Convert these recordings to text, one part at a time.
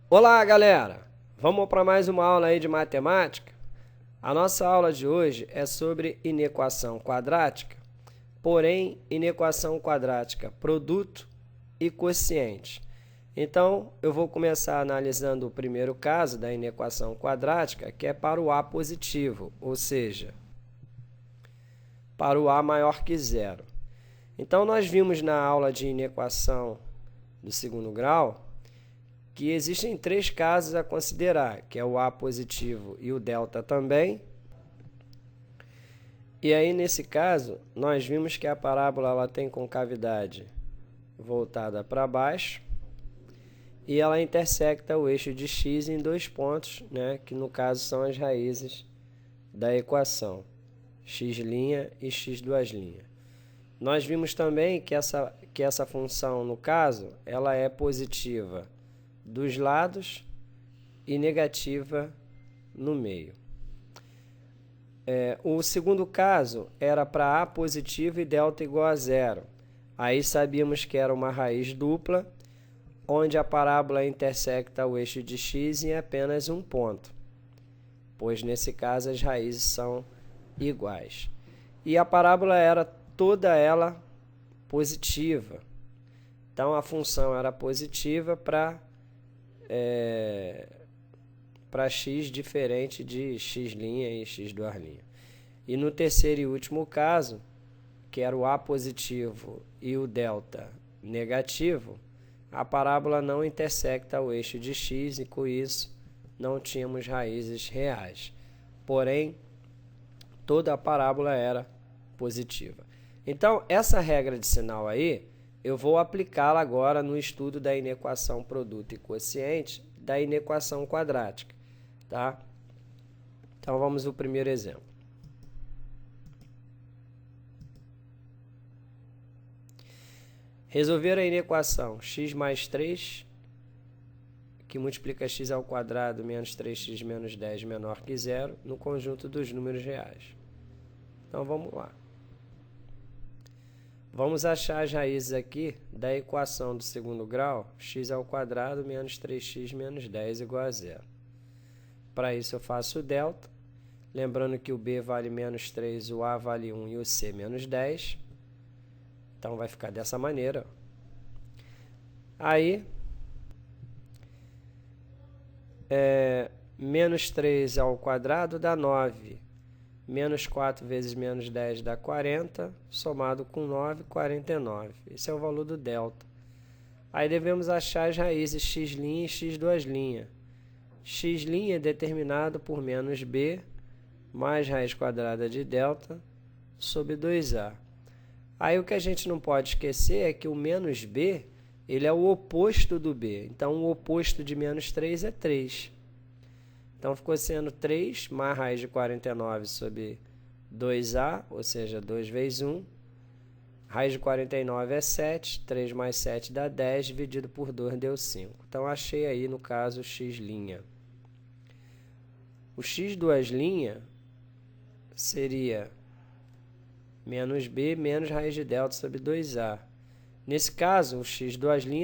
Olá, galera! Vamos para mais uma aula aí de matemática? A nossa aula de hoje é sobre inequação quadrática, porém, inequação quadrática produto e quociente. Então, eu vou começar analisando o primeiro caso da inequação quadrática, que é para o a positivo, ou seja, para o a maior que zero. Então, nós vimos na aula de inequação do segundo grau que existem três casos a considerar, que é o a positivo e o delta também. E aí, nesse caso, nós vimos que a parábola ela tem concavidade voltada para baixo e ela intersecta o eixo de x em dois pontos, né, que no caso são as raízes da equação, x' e x'. Nós vimos também que essa função, no caso, ela é positiva dos lados e negativa no meio. O segundo caso era para a positivo e delta igual a zero. Aí sabíamos que era uma raiz dupla, onde a parábola intersecta o eixo de x em apenas um ponto, pois nesse caso as raízes são iguais. E a parábola era toda ela positiva. Então a função era positiva para x diferente de x' e x'. E no terceiro e último caso, que era o a positivo e o delta negativo, a parábola não intersecta o eixo de x e com isso não tínhamos raízes reais. Porém, toda a parábola era positiva. Então, essa regra de sinal aí, eu vou aplicá-la agora no estudo da inequação produto e quociente da inequação quadrática, tá? Então, vamos ao primeiro exemplo. Resolver a inequação x mais 3, que multiplica x ao quadrado menos 3x menos 10 menor que zero, no conjunto dos números reais. Então, vamos lá. Vamos achar as raízes aqui da equação do segundo grau, x ao quadrado menos 3x menos 10 igual a zero. Para isso eu faço o delta, lembrando que o b vale menos 3, o a vale 1 e o c menos 10. Então vai ficar dessa maneira. Aí, menos 3 ao quadrado dá 9. Menos 4 vezes menos 10 dá 40, somado com 9, 49. Esse é o valor do delta. Aí devemos achar as raízes x' e x'. X' é determinado por menos b mais raiz quadrada de delta sobre 2a. Aí o que a gente não pode esquecer é que o menos b ele é o oposto do b. Então, o oposto de menos 3 é 3. Então, ficou sendo 3 mais raiz de 49 sobre 2a, ou seja, 2 vezes 1. Raiz de 49 é 7, 3 mais 7 dá 10, dividido por 2 deu 5. Então, achei aí, no caso, o x'. O x' seria menos b menos raiz de delta sobre 2a. Nesse caso, o x'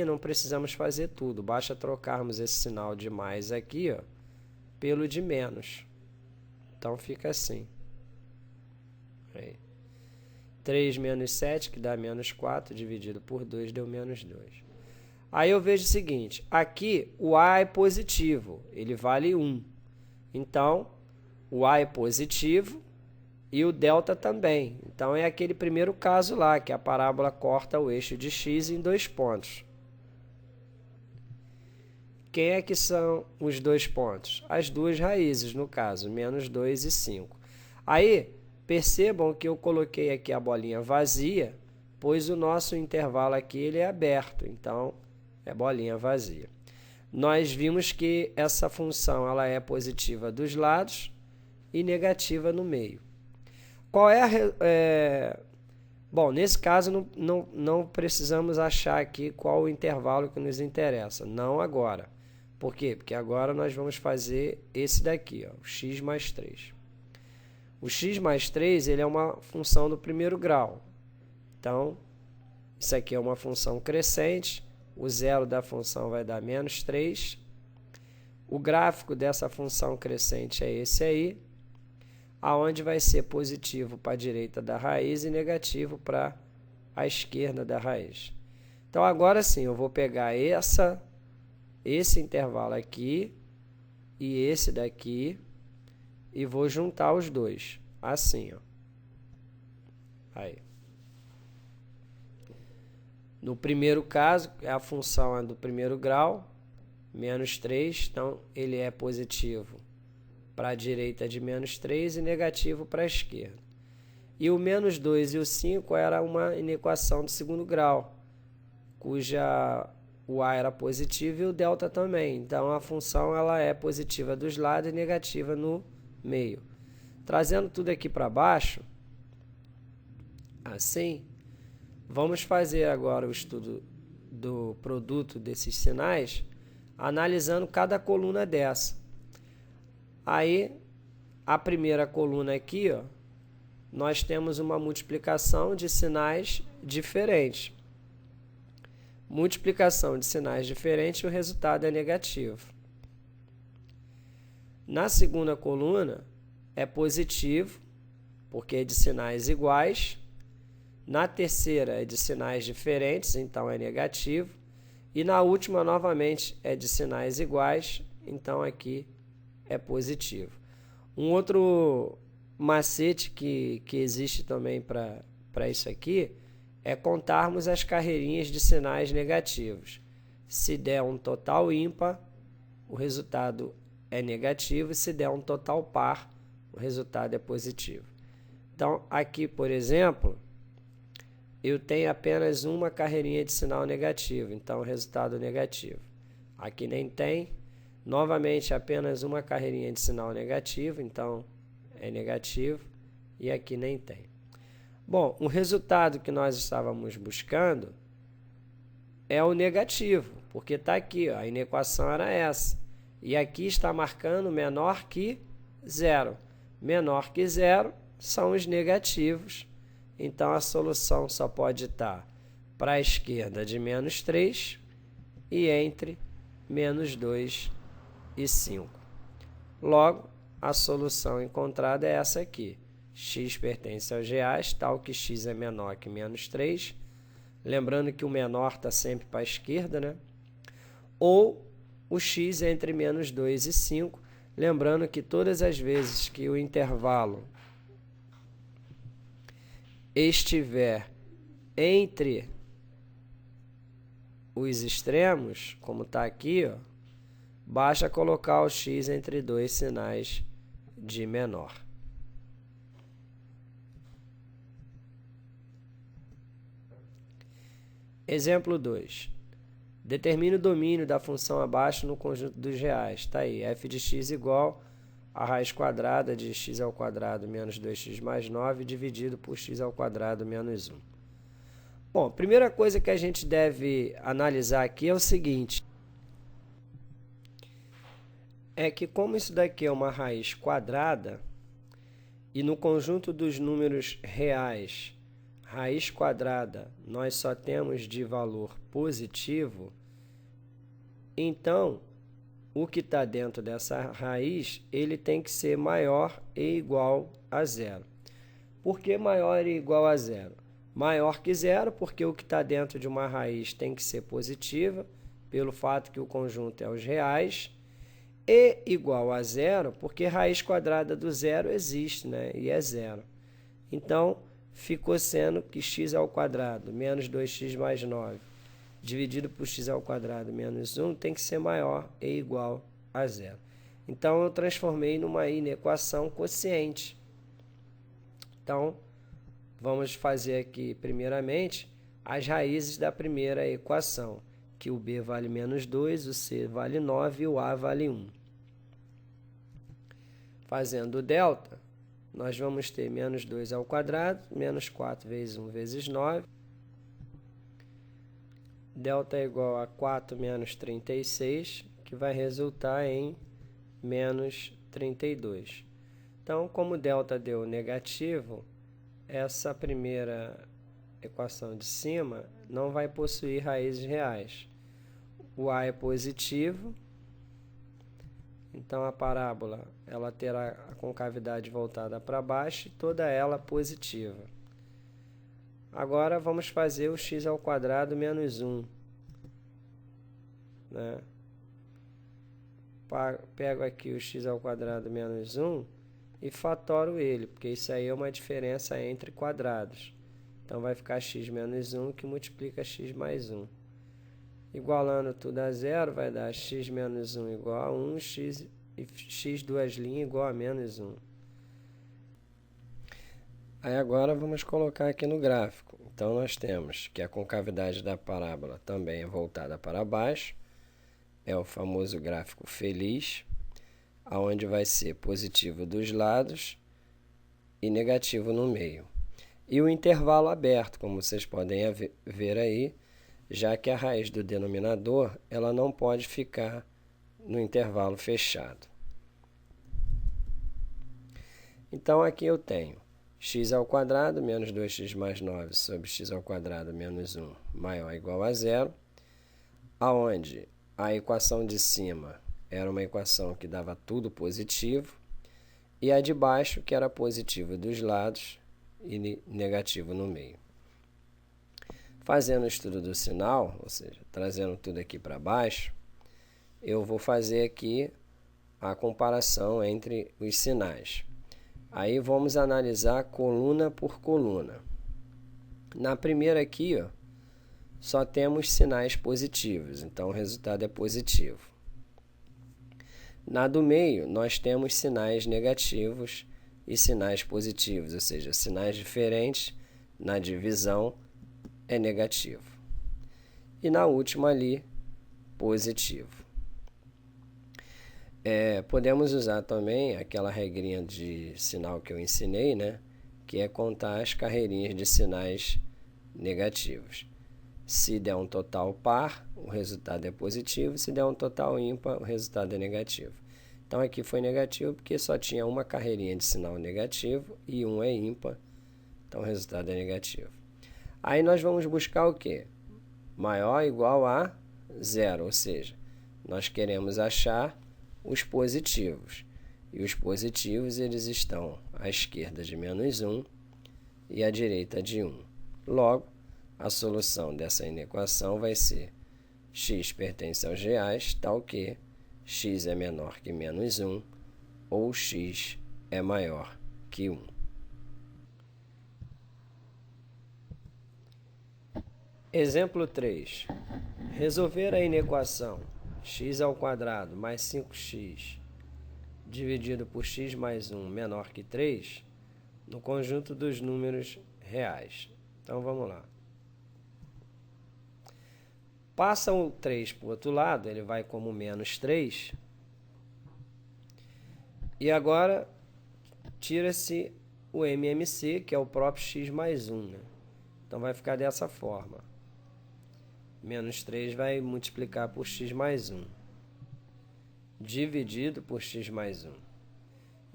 não precisamos fazer tudo, basta trocarmos esse sinal de mais aqui, ó, pelo de menos. Então, fica assim. Aí. 3 menos 7, que dá menos 4, dividido por 2, deu menos 2. Aí eu vejo o seguinte, aqui o a é positivo, ele vale 1. Então, o a é positivo e o delta também. Então, é aquele primeiro caso lá, que a parábola corta o eixo de x em dois pontos. Quem é que são os dois pontos? As duas raízes, no caso, menos 2 e 5. Aí, percebam que eu coloquei aqui a bolinha vazia, pois o nosso intervalo aqui ele é aberto, então é bolinha vazia. Nós vimos que essa função ela é positiva dos lados e negativa no meio. Qual é bom, nesse caso não precisamos achar aqui qual o intervalo que nos interessa, não agora. Por quê? Porque agora nós vamos fazer esse daqui, ó, o x mais 3. O x mais 3 ele é uma função do primeiro grau. Então, isso aqui é uma função crescente, o zero da função vai dar menos 3. O gráfico dessa função crescente é esse aí, aonde vai ser positivo para a direita da raiz e negativo para a esquerda da raiz. Então, agora sim, eu vou pegar esse intervalo aqui e esse daqui e vou juntar os dois, assim, ó. Aí. No primeiro caso, a função é do primeiro grau, menos 3, então ele é positivo para a direita de menos 3 e negativo para a esquerda. E o menos 2 e o 5 era uma inequação do segundo grau, cuja o a era positivo e o delta também. Então, a função ela é positiva dos lados e negativa no meio. Trazendo tudo aqui para baixo, assim, vamos fazer agora o estudo do produto desses sinais, analisando cada coluna dessa. Aí, a primeira coluna aqui, ó, nós temos uma multiplicação de sinais diferentes. Multiplicação de sinais diferentes, o resultado é negativo. Na segunda coluna, é positivo, porque é de sinais iguais. Na terceira, é de sinais diferentes, então é negativo. E na última, novamente, é de sinais iguais, então aqui é positivo. Um outro macete que existe também para isso aqui é contarmos as carreirinhas de sinais negativos. Se der um total ímpar, o resultado é negativo, e se der um total par, o resultado é positivo. Então, aqui, por exemplo, eu tenho apenas uma carreirinha de sinal negativo, então o resultado é negativo. Aqui nem tem. Novamente, apenas uma carreirinha de sinal negativo, então é negativo, e aqui nem tem. Bom, o resultado que nós estávamos buscando é o negativo, porque está aqui, ó, a inequação era essa. E aqui está marcando menor que zero. Menor que zero são os negativos. Então, a solução só pode estar para a esquerda de menos 3 e entre menos 2 e 5. Logo, a solução encontrada é essa aqui. X pertence aos reais, tal que x é menor que menos 3. Lembrando que o menor está sempre para a esquerda, né? Ou o x é entre menos 2 e 5. Lembrando que todas as vezes que o intervalo estiver entre os extremos, como está aqui, ó, basta colocar o x entre dois sinais de menor. Exemplo 2. Determine o domínio da função abaixo no conjunto dos reais. Está aí, f de x igual a raiz quadrada de x ao quadrado menos 2x mais 9 dividido por x ao quadrado menos 1. Bom, a primeira coisa que a gente deve analisar aqui é o seguinte. É que como isso daqui é uma raiz quadrada, e no conjunto dos números reais, raiz quadrada, nós só temos de valor positivo, então, o que está dentro dessa raiz, ele tem que ser maior e igual a zero. Por que maior e igual a zero? Maior que zero, porque o que está dentro de uma raiz tem que ser positiva, pelo fato que o conjunto é os reais, e igual a zero, porque raiz quadrada do zero existe, né? E é zero. Então, ficou sendo que x ao quadrado menos 2x mais 9 dividido por x ao quadrado menos 1 tem que ser maior e igual a zero. Então, eu transformei numa inequação quociente. Então, vamos fazer aqui, primeiramente, as raízes da primeira equação, que o b vale menos 2, o c vale 9 e o a vale 1. Fazendo o delta, nós vamos ter menos 2 ao quadrado, menos 4 vezes 1 vezes 9. Delta é igual a 4 menos 36, que vai resultar em menos 32. Então, como delta deu negativo, essa primeira equação de cima não vai possuir raízes reais. O a é positivo, então a parábola ela terá a concavidade voltada para baixo e toda ela positiva. Agora vamos fazer o x ao quadrado menos 1. Né? Pego aqui o x ao quadrado menos 1 e fatoro ele, porque isso aí é uma diferença entre quadrados. Então vai ficar x menos 1 que multiplica x mais 1. Igualando tudo a zero, vai dar x menos 1 igual a 1, x duas linhas igual a menos 1. Aí agora vamos colocar aqui no gráfico. Então nós temos que a concavidade da parábola também é voltada para baixo. É o famoso gráfico feliz, onde vai ser positivo dos lados e negativo no meio. E o intervalo aberto, como vocês podem ver aí, já que a raiz do denominador ela não pode ficar no intervalo fechado. Então aqui eu tenho x ao quadrado menos 2x mais 9 sobre x ao quadrado menos 1 maior ou igual a zero, aonde a equação de cima era uma equação que dava tudo positivo, e a de baixo que era positivo dos lados e negativo no meio. Fazendo o estudo do sinal, ou seja, trazendo tudo aqui para baixo, eu vou fazer aqui a comparação entre os sinais. Aí vamos analisar coluna por coluna. Na primeira aqui, ó, só temos sinais positivos, então o resultado é positivo. Na do meio, nós temos sinais negativos e sinais positivos, ou seja, sinais diferentes. Na divisão é negativo. E na última ali, positivo. Podemos usar também aquela regrinha de sinal que eu ensinei, né? Que é contar as carreirinhas de sinais negativos. Se der um total par, o resultado é positivo. Se der um total ímpar, o resultado é negativo. Então aqui foi negativo porque só tinha uma carreirinha de sinal negativo e um é ímpar. Então o resultado é negativo. Aí nós vamos buscar o quê? Maior ou igual a zero, ou seja, nós queremos achar os positivos. E os positivos eles estão à esquerda de menos 1 e à direita de 1. Logo, a solução dessa inequação vai ser x pertence aos reais, tal que x é menor que menos 1 ou x é maior que 1. Exemplo 3. Resolver a inequação x ao quadrado mais 5x dividido por x mais 1 menor que 3 no conjunto dos números reais. Então, vamos lá. Passa o 3 para o outro lado, ele vai como menos 3. E agora, tira-se o MMC, que é o próprio x mais 1. Né? Então, vai ficar dessa forma. Menos 3 vai multiplicar por x mais 1. Dividido por x mais 1.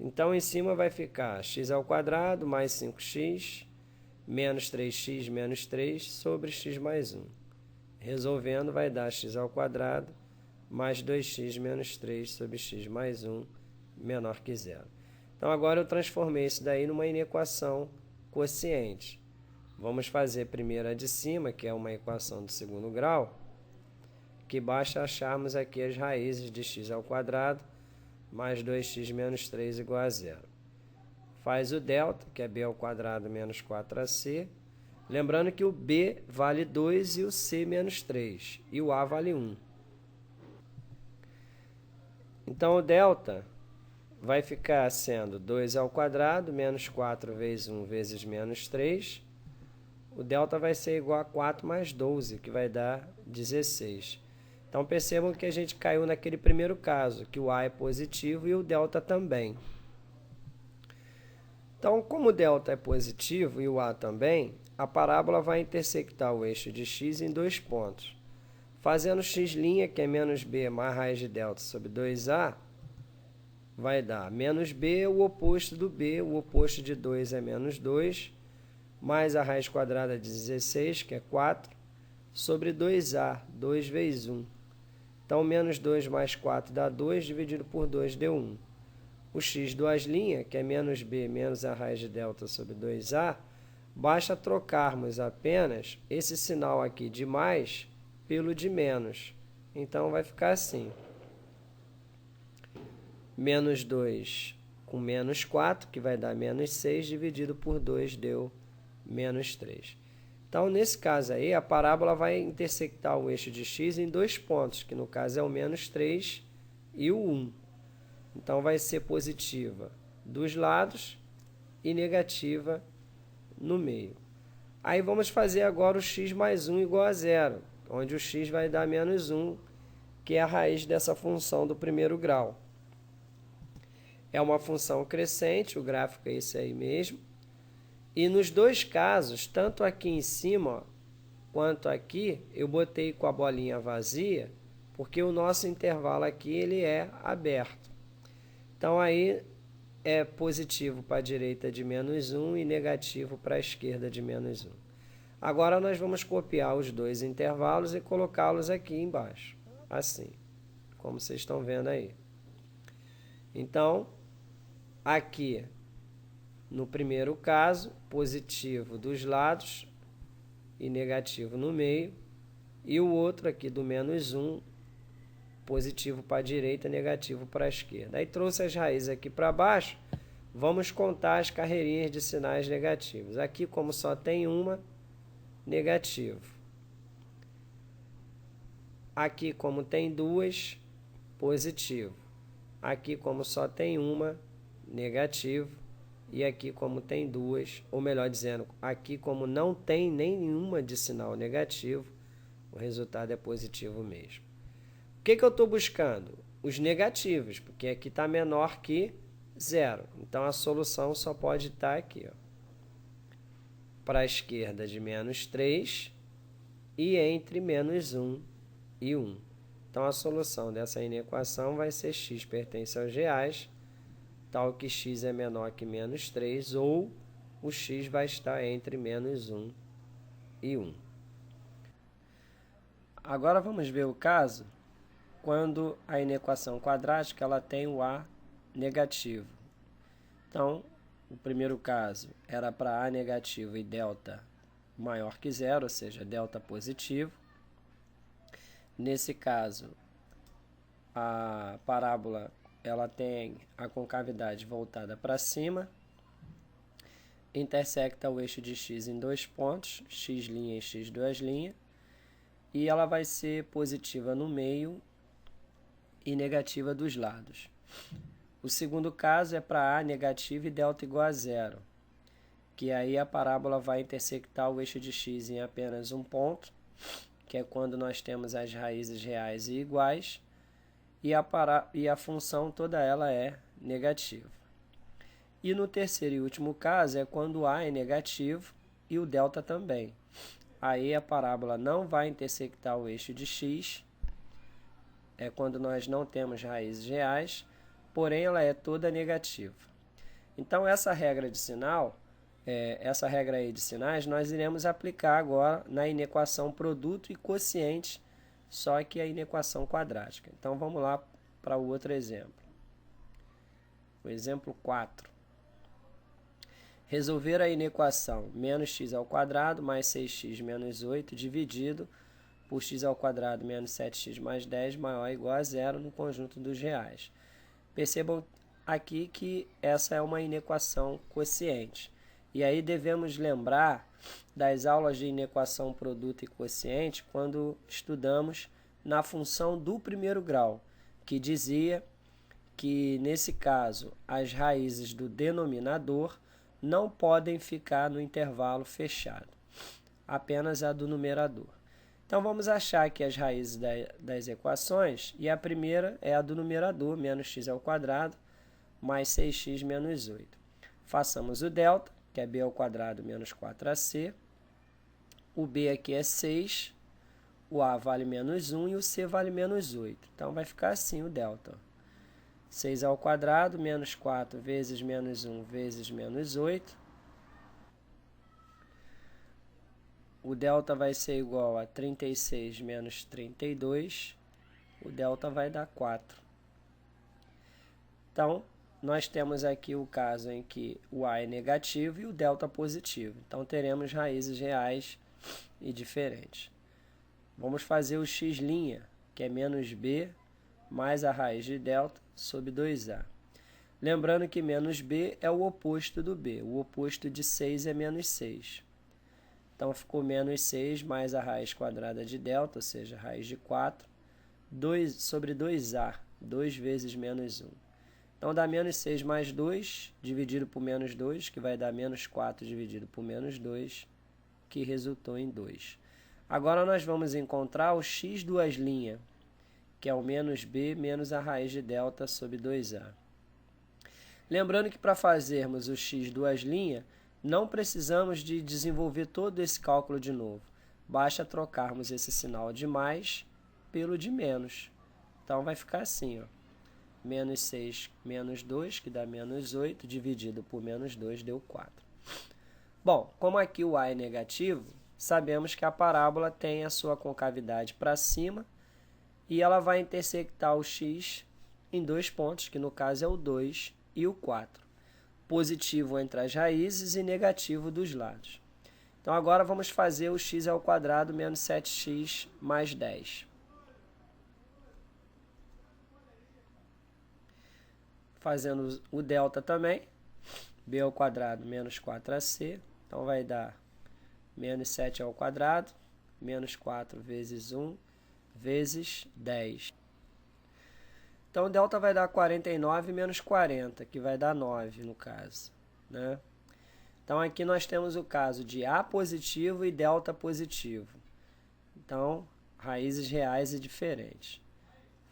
Então, em cima vai ficar x ao quadrado mais 5x menos 3x menos 3 sobre x mais 1. Resolvendo, vai dar x ao quadrado mais 2x menos 3 sobre x mais 1 menor que zero. Então, agora eu transformei isso daí numa inequação quociente. Vamos fazer primeiro a de cima, que é uma equação do segundo grau, que basta acharmos aqui as raízes de x ao quadrado mais 2x menos 3 igual a zero. Faz o delta, que é b ao quadrado menos 4ac. Lembrando que o b vale 2 e o c menos 3, e o a vale 1. Então, o delta vai ficar sendo 2 ao quadrado menos 4 vezes 1 vezes menos 3. O delta vai ser igual a 4 mais 12, que vai dar 16. Então, percebam que a gente caiu naquele primeiro caso, que o a é positivo e o delta também. Então, como o delta é positivo e o a também, a parábola vai intersectar o eixo de x em dois pontos. Fazendo x', que é menos b mais raiz de delta sobre 2a, vai dar menos b, o oposto do b, o oposto de 2 é menos 2, mais a raiz quadrada de 16, que é 4, sobre 2a, 2 vezes 1. Então, menos 2 mais 4 dá 2, dividido por 2 deu 1. O x duas linhas, que é menos b menos a raiz de delta sobre 2a, basta trocarmos apenas esse sinal aqui de mais pelo de menos. Então, vai ficar assim. Menos 2 com menos 4, que vai dar menos 6, dividido por 2 deu menos 3. Então, nesse caso aí, a parábola vai intersectar o eixo de x em dois pontos, que no caso é o menos 3 e o 1. Então, vai ser positiva dos lados e negativa no meio. Aí, vamos fazer agora o x mais 1 igual a zero, onde o x vai dar menos 1, que é a raiz dessa função do primeiro grau. É uma função crescente, o gráfico é esse aí mesmo. E nos dois casos, tanto aqui em cima quanto aqui, eu botei com a bolinha vazia, porque o nosso intervalo aqui ele é aberto. Então, aí é positivo para a direita de menos 1 e negativo para a esquerda de menos 1. Agora, nós vamos copiar os dois intervalos e colocá-los aqui embaixo, assim, como vocês estão vendo aí. Então, aqui, no primeiro caso, positivo dos lados e negativo no meio, e o outro aqui do menos 1, positivo para a direita, negativo para a esquerda. Aí trouxe as raízes aqui para baixo, vamos contar as carreirinhas de sinais negativos. Aqui, como só tem uma, negativo. Aqui, como tem duas, positivo. Aqui, como só tem uma, negativo. E aqui, como tem duas, ou melhor dizendo, aqui, como não tem nenhuma de sinal negativo, o resultado é positivo mesmo. O que eu estou buscando? Os negativos, porque aqui está menor que zero. Então, a solução só pode estar aqui, ó, para a esquerda de menos 3 e entre menos 1 e 1. Então, a solução dessa inequação vai ser x pertence aos reais, tal que x é menor que menos 3, ou o x vai estar entre menos 1 e 1. Agora, vamos ver o caso quando a inequação quadrática ela tem o a negativo. Então, o primeiro caso era para a negativo e delta maior que zero, ou seja, delta positivo. Nesse caso, a parábola ela tem a concavidade voltada para cima, intersecta o eixo de x em dois pontos, x' e x duas linhas, e ela vai ser positiva no meio e negativa dos lados. O segundo caso é para a negativa e delta igual a zero, que aí a parábola vai intersectar o eixo de x em apenas um ponto, que é quando nós temos as raízes reais e iguais, e a função toda ela é negativa. E no terceiro e último caso é quando o a é negativo e o delta também. Aí a parábola não vai intersectar o eixo de x, é quando nós não temos raízes reais, porém ela é toda negativa. Então, essa regra de sinal, essa regra aí de sinais, nós iremos aplicar agora na inequação produto e quociente, só que a inequação quadrática. Então, vamos lá para o outro exemplo. O exemplo 4. Resolver a inequação menos x ao quadrado mais 6x menos 8 dividido por x ao quadrado menos 7x mais 10 maior ou igual a zero no conjunto dos reais. Percebam aqui que essa é uma inequação quociente. E aí devemos lembrar das aulas de inequação produto e quociente quando estudamos na função do primeiro grau, que dizia que, nesse caso, as raízes do denominador não podem ficar no intervalo fechado, apenas a do numerador. Então, vamos achar aqui as raízes das equações, e a primeira é a do numerador, menos x ao quadrado, mais 6x menos 8. Façamos o delta, que é b ao quadrado menos 4ac. O b aqui é 6, o a vale menos 1 e o c vale menos 8. Então, vai ficar assim o delta. 6 ao quadrado menos 4 vezes menos 1 vezes menos 8. O delta vai ser igual a 36 menos 32. O delta vai dar 4. Então, nós temos aqui o caso em que o a é negativo e o delta positivo. Então, teremos raízes reais e diferentes. Vamos fazer o x', que é menos b mais a raiz de delta sobre 2a. Lembrando que menos b é o oposto do b. O oposto de 6 é menos 6. Então, ficou menos 6 mais a raiz quadrada de delta, ou seja, a raiz de 4, 2 sobre 2a, 2 vezes menos 1. Então, dá menos 6 mais 2, dividido por menos 2, que vai dar menos 4 dividido por menos 2, que resultou em 2. Agora, nós vamos encontrar o x duas linhas, que é o menos b menos a raiz de delta sobre 2a. Lembrando que para fazermos o x duas linhas, não precisamos de desenvolver todo esse cálculo de novo. Basta trocarmos esse sinal de mais pelo de menos. Então, vai ficar assim, ó. Menos 6 menos 2, que dá menos 8, dividido por menos 2, deu 4. Bom, como aqui o a é negativo, sabemos que a parábola tem a sua concavidade para cima e ela vai intersectar o x em dois pontos, que no caso é o 2 e o 4. Positivo entre as raízes e negativo dos lados. Então, agora vamos fazer o x ao quadrado menos 7x mais 10. Fazendo o delta também, b ao quadrado menos 4ac, então vai dar menos 7 ao quadrado, menos 4 vezes 1, vezes 10. Então, o delta vai dar 49 menos 40, que vai dar 9 no caso, né? Então, aqui nós temos o caso de a positivo e delta positivo. Então, raízes reais e diferentes.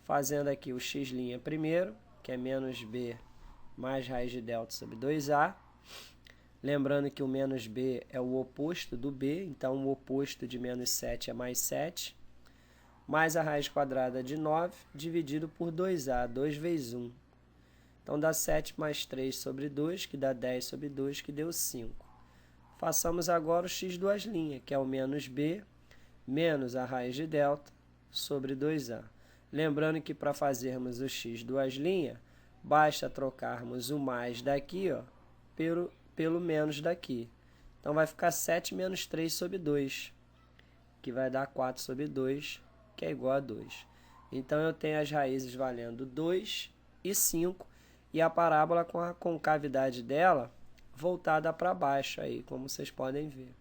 Fazendo aqui o x' primeiro, que é menos b mais raiz de delta sobre 2a. Lembrando que o menos b é o oposto do b, então o oposto de menos 7 é mais 7. Mais a raiz quadrada de 9, dividido por 2a, 2 vezes 1. Então, dá 7 mais 3 sobre 2, que dá 10 sobre 2, que deu 5. Façamos agora o x duas linhas, que é o menos b menos a raiz de delta sobre 2a. Lembrando que para fazermos o x duas linhas, basta trocarmos o mais daqui, ó, pelo menos daqui. Então, vai ficar 7 menos 3 sobre 2, que vai dar 4 sobre 2, que é igual a 2. Então, eu tenho as raízes valendo 2 e 5, e a parábola com a concavidade dela voltada para baixo, aí, como vocês podem ver.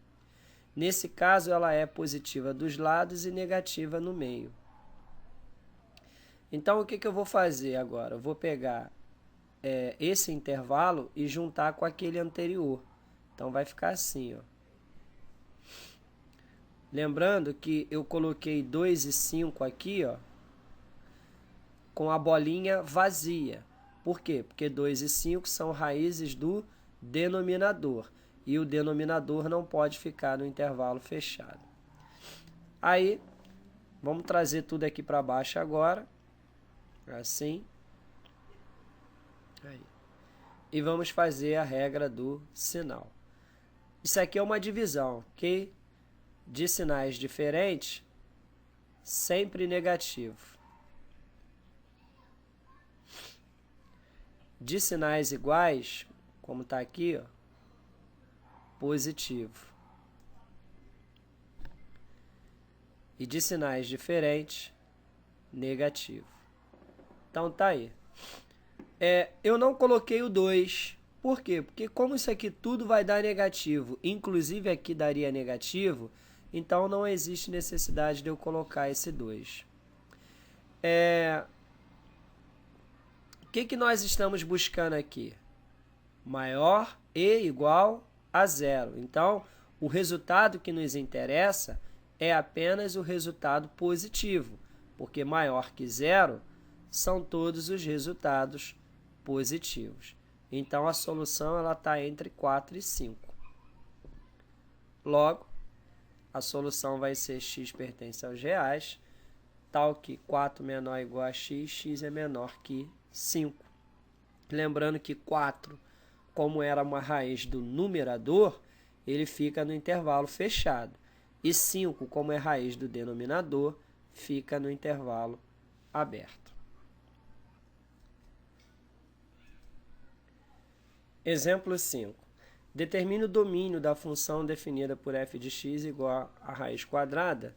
Nesse caso, ela é positiva dos lados e negativa no meio. Então, o que eu vou fazer agora? Eu vou pegar esse intervalo e juntar com aquele anterior. Então, vai ficar assim, ó. Lembrando que eu coloquei 2 e 5 aqui, ó, com a bolinha vazia. Por quê? Porque 2 e 5 são raízes do denominador. E o denominador não pode ficar no intervalo fechado. Aí, vamos trazer tudo aqui para baixo agora. Assim. Aí. E vamos fazer a regra do sinal. Isso aqui é uma divisão, ok? De sinais diferentes, sempre negativo. De sinais iguais, como está aqui, ó, positivo. E de sinais diferentes, negativo. Então, tá aí. Eu não coloquei o 2. Por quê? Porque como isso aqui tudo vai dar negativo, inclusive aqui daria negativo, então não existe necessidade de eu colocar esse 2. O que nós estamos buscando aqui? Maior e igual a 0. Então, o resultado que nos interessa é apenas o resultado positivo, porque maior que 0 são todos os resultados positivos. Então, a solução está entre 4 e 5. Logo, a solução vai ser x pertence aos reais, tal que 4 menor ou igual a x, x é menor que 5. Lembrando que 4, como era uma raiz do numerador, ele fica no intervalo fechado. E 5, como é raiz do denominador, fica no intervalo aberto. Exemplo 5. Determine o domínio da função definida por f de x igual a raiz quadrada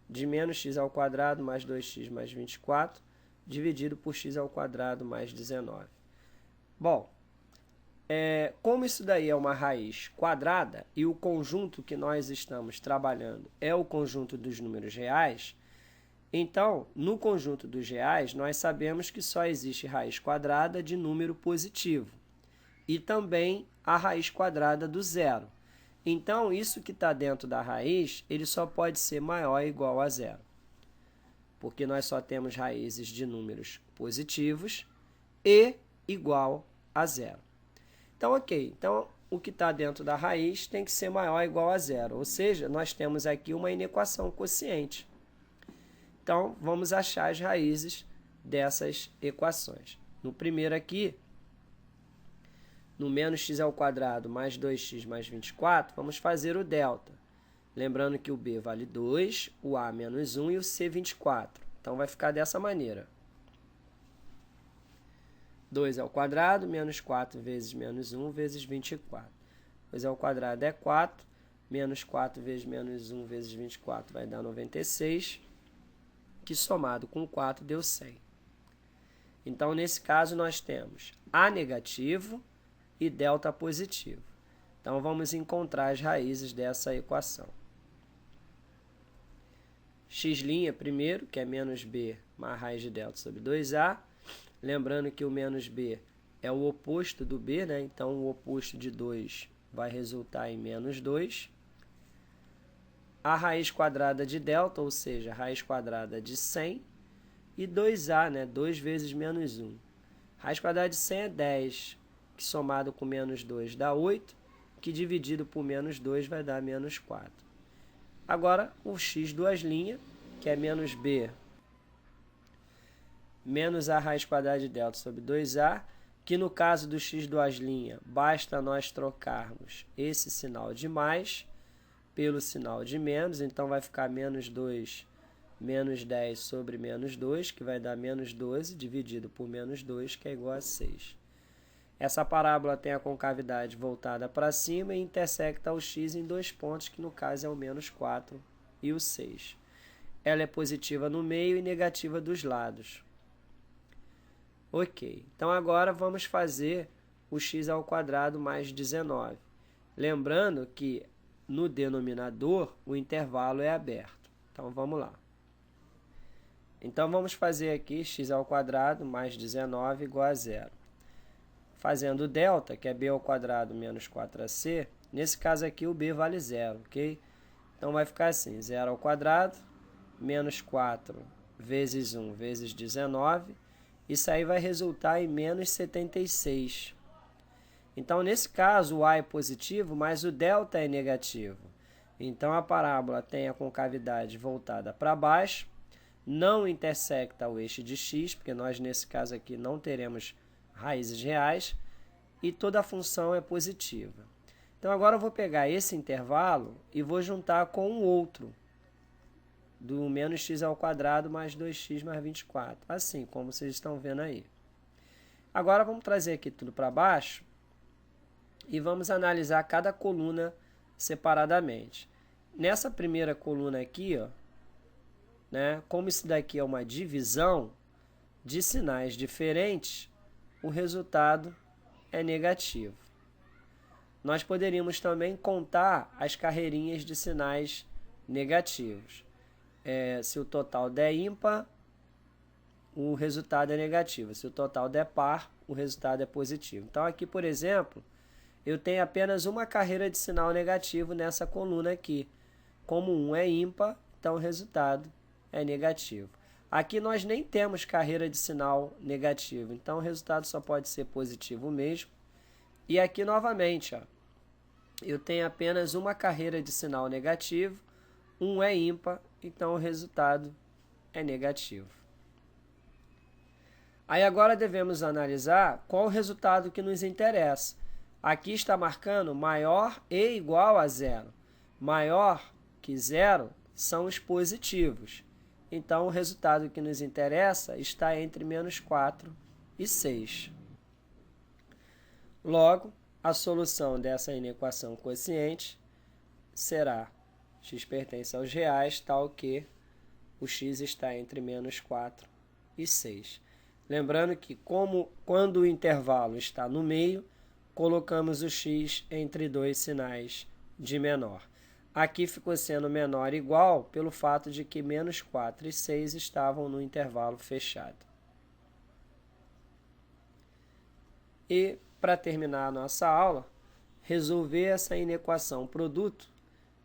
de menos x ao quadrado mais 2x mais 24, dividido por x ao quadrado mais 19. Bom, como isso daí é uma raiz quadrada e o conjunto que nós estamos trabalhando é o conjunto dos números reais, então, no conjunto dos reais, nós sabemos que só existe raiz quadrada de número positivo e também a raiz quadrada do zero. Então, isso que está dentro da raiz, ele só pode ser maior ou igual a zero, porque nós só temos raízes de números positivos e igual a zero. Então, ok. Então, o que está dentro da raiz tem que ser maior ou igual a zero, ou seja, nós temos aqui uma inequação quociente. Então, vamos achar as raízes dessas equações. No primeiro aqui, no menos x ao quadrado mais 2x mais 24, vamos fazer o delta. Lembrando que o b vale 2, o a menos 1 e o c 24. Então, vai ficar dessa maneira. 2 ao quadrado, menos 4 vezes menos 1 vezes 24. 2 ao quadrado é 4, menos 4 vezes menos 1 vezes 24 vai dar 96, que somado com 4 deu 100. Então, nesse caso, nós temos a negativo e delta positivo. Então, vamos encontrar as raízes dessa equação. X' primeiro, que é menos b mais raiz de delta sobre 2a. Lembrando que o menos b é o oposto do b, né? Então, o oposto de 2 vai resultar em menos 2. A raiz quadrada de delta, ou seja, a raiz quadrada de 100. E 2a, né? 2 vezes menos 1. Raiz quadrada de 100 é 10, que somado com menos 2 dá 8, que dividido por menos 2 vai dar menos 4. Agora, o x duas linhas, que é menos b menos a raiz quadrada de delta sobre 2a, que no caso do x duas linhas, basta nós trocarmos esse sinal de mais pelo sinal de menos, então vai ficar menos 2 menos 10 sobre menos 2, que vai dar menos 12, dividido por menos 2, que é igual a 6. Essa parábola tem a concavidade voltada para cima e intersecta o x em dois pontos, que no caso é o menos 4 e o 6. Ela é positiva no meio e negativa dos lados. Ok, então agora vamos fazer o x ao quadrado mais 19. Lembrando que no denominador o intervalo é aberto. Então vamos lá. Então vamos fazer aqui x ao quadrado mais 19 igual a zero. Fazendo o delta, que é b ao quadrado menos 4ac, nesse caso aqui o b vale zero, ok? Então vai ficar assim, 0 ao quadrado menos 4 vezes 1 vezes 19, isso aí vai resultar em menos 76. Então, nesse caso, o a é positivo, mas o delta é negativo. Então, a parábola tem a concavidade voltada para baixo, não intersecta o eixo de x, porque nós, nesse caso aqui, não teremos raízes reais, e toda a função é positiva. Então, agora eu vou pegar esse intervalo e vou juntar com o outro, do menos x ao quadrado mais 2x mais 24, assim como vocês estão vendo aí. Agora vamos trazer aqui tudo para baixo e vamos analisar cada coluna separadamente. Nessa primeira coluna aqui, ó, né, como isso daqui é uma divisão de sinais diferentes, o resultado é negativo. Nós poderíamos também contar as carreirinhas de sinais negativos. Se o total der ímpar, o resultado é negativo. Se o total der par, o resultado é positivo. Então, aqui, por exemplo, eu tenho apenas uma carreira de sinal negativo nessa coluna aqui. Como 1 é ímpar, então o resultado é negativo. Aqui nós nem temos carreira de sinal negativo, então o resultado só pode ser positivo mesmo. E aqui novamente, ó, eu tenho apenas uma carreira de sinal negativo, um é ímpar, então o resultado é negativo. Aí agora devemos analisar qual o resultado que nos interessa. Aqui está marcando maior e igual a zero. Maior que zero são os positivos. Então, o resultado que nos interessa está entre menos 4 e 6. Logo, a solução dessa inequação quociente será x pertence aos reais, tal que o x está entre menos 4 e 6. Lembrando que, quando o intervalo está no meio, colocamos o x entre dois sinais de menor. Aqui ficou sendo menor ou igual pelo fato de que menos 4 e 6 estavam no intervalo fechado. E, para terminar a nossa aula, resolver essa inequação produto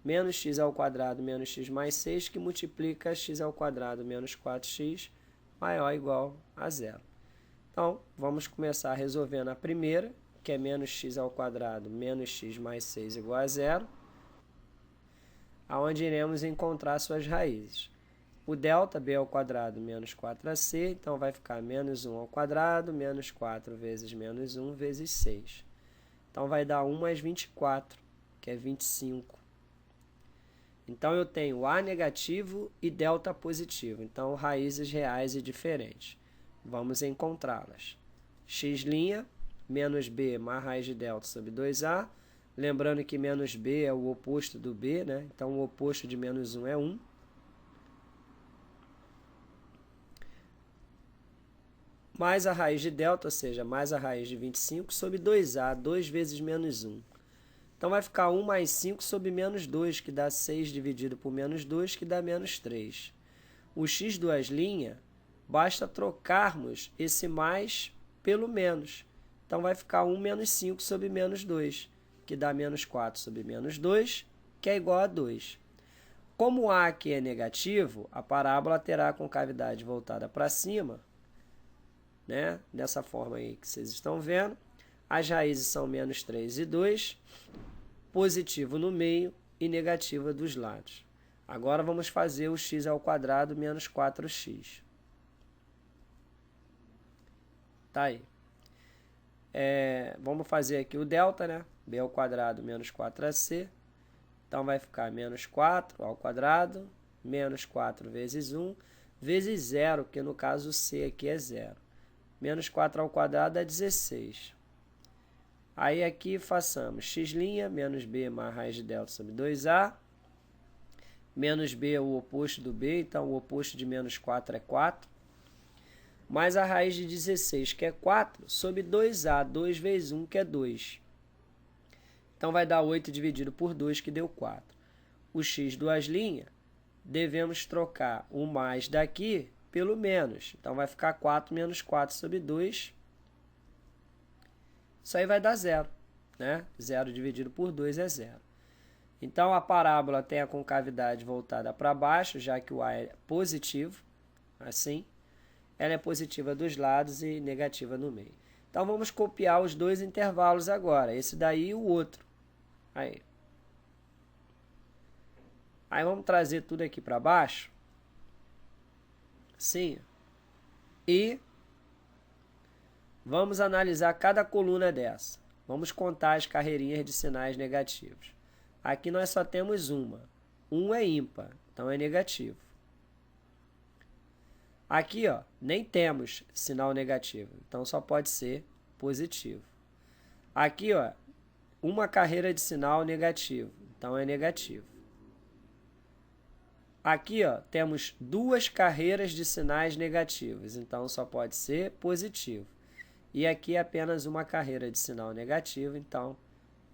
menos x ao quadrado menos x mais 6, que multiplica x ao quadrado menos 4x maior ou igual a zero. Então, vamos começar resolvendo a primeira, que é menos x ao quadrado menos x mais 6 igual a zero, onde iremos encontrar suas raízes. O delta b ao quadrado menos 4ac, então vai ficar menos 1 ao quadrado menos 4 vezes menos 1 vezes 6. Então, vai dar 1 mais 24, que é 25. Então, eu tenho a negativo e delta positivo. Então, raízes reais e diferentes. Vamos encontrá-las. X' menos b mais raiz de delta sobre 2a. Lembrando que menos b é o oposto do b, né? Então, o oposto de menos 1 é 1. Mais a raiz de delta, ou seja, mais a raiz de 25 sobre 2a, 2 vezes menos 1. Então, vai ficar 1 mais 5 sobre menos 2, que dá 6 dividido por menos 2, que dá menos 3. O x duas linhas, basta trocarmos esse mais pelo menos. Então, vai ficar 1 menos 5 sobre menos 2, que dá menos 4 sobre menos 2, que é igual a 2. Como a aqui é negativo, a parábola terá a concavidade voltada para cima, né? Dessa forma aí que vocês estão vendo. As raízes são menos 3 e 2, positivo no meio e negativa dos lados. Agora vamos fazer o x ao quadrado menos 4x. Tá aí. Vamos fazer aqui o delta, né? B ao quadrado menos 4ac. Então, vai ficar menos 4 ao quadrado, menos 4 vezes 1, vezes 0, que no caso c aqui é 0. Menos 4 ao quadrado é 16. Aí, aqui, façamos x' menos b mais raiz de delta sobre 2a. Menos b é o oposto do b, então o oposto de menos 4 é 4. Mais a raiz de 16, que é 4, sobre 2a, 2 vezes 1, que é 2. Então, vai dar 8 dividido por 2, que deu 4. O x duas linhas, devemos trocar o mais daqui pelo menos. Então, vai ficar 4 menos 4 sobre 2. Isso aí vai dar 0, né? 0 dividido por 2 é 0. Então, a parábola tem a concavidade voltada para baixo, já que o a é positivo, assim. Ela é positiva dos lados e negativa no meio. Então, vamos copiar os dois intervalos agora, esse daí e o outro. Aí, vamos trazer tudo aqui para baixo, assim, e vamos analisar cada coluna dessa. Vamos contar as carreirinhas de sinais negativos. Aqui nós só temos uma. 1 é ímpar, então é negativo. Aqui, ó, nem temos sinal negativo, então só pode ser positivo. Aqui, ó, uma carreira de sinal negativo, então é negativo. Aqui, ó, temos duas carreiras de sinais negativos, então só pode ser positivo. E aqui apenas uma carreira de sinal negativo, então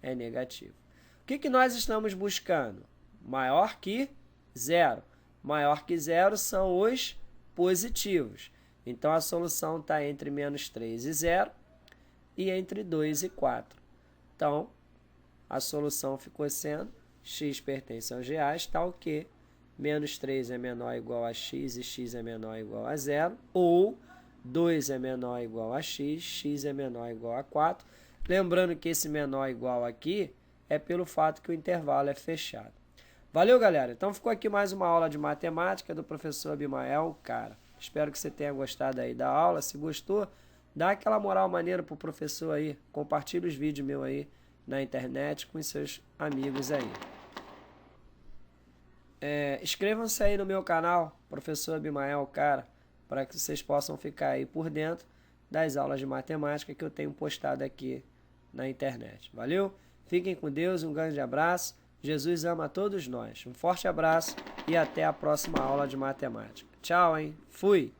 é negativo. O que nós estamos buscando? Maior que zero. Maior que zero são os positivos. Então, a solução está entre menos 3 e 0 e entre 2 e 4. Então, a solução ficou sendo x pertence aos reais, tal que menos 3 é menor ou igual a x e x é menor ou igual a 0, ou 2 é menor ou igual a x, x é menor ou igual a 4. Lembrando que esse menor igual aqui é pelo fato que o intervalo é fechado. Valeu, galera? Então ficou aqui mais uma aula de matemática do professor Abimael Cara. Espero que você tenha gostado aí da aula. Se gostou, dá aquela moral maneira pro professor aí. Compartilha os vídeos meus aí na internet com os seus amigos aí. Inscrevam-se aí no meu canal, professor Abimael Cara, para que vocês possam ficar aí por dentro das aulas de matemática que eu tenho postado aqui na internet. Valeu? Fiquem com Deus, um grande abraço. Jesus ama a todos nós. Um forte abraço e até a próxima aula de matemática. Tchau, hein? Fui!